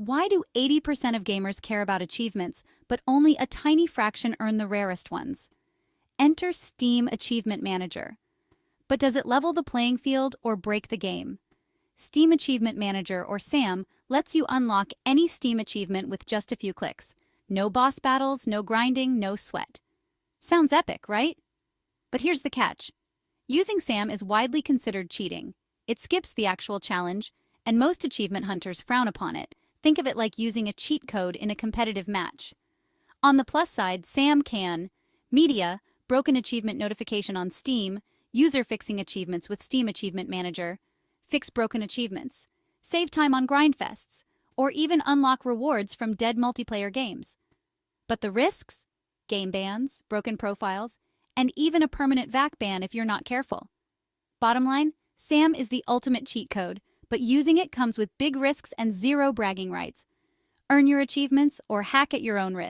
Why do 80% of gamers care about achievements, but only a tiny fraction earn the rarest ones? Enter Steam Achievement Manager. But does it level the playing field or break the game? Steam Achievement Manager, or SAM, lets you unlock any Steam achievement with just a few clicks. No boss battles, no grinding, no sweat. Sounds epic, right? But here's the catch. Using SAM is widely considered cheating. It skips the actual challenge, and most achievement hunters frown upon it. Think of it like using a cheat code in a competitive match. On the plus side, SAM can media, broken achievement notification on Steam, user fixing achievements with Steam Achievement Manager, fix broken achievements, save time on grindfests, or even unlock rewards from dead multiplayer games. But the risks? Game bans, broken profiles, and even a permanent VAC ban if you're not careful. Bottom line, SAM is the ultimate cheat code, but using it comes with big risks and zero bragging rights. Earn your achievements or hack at your own risk.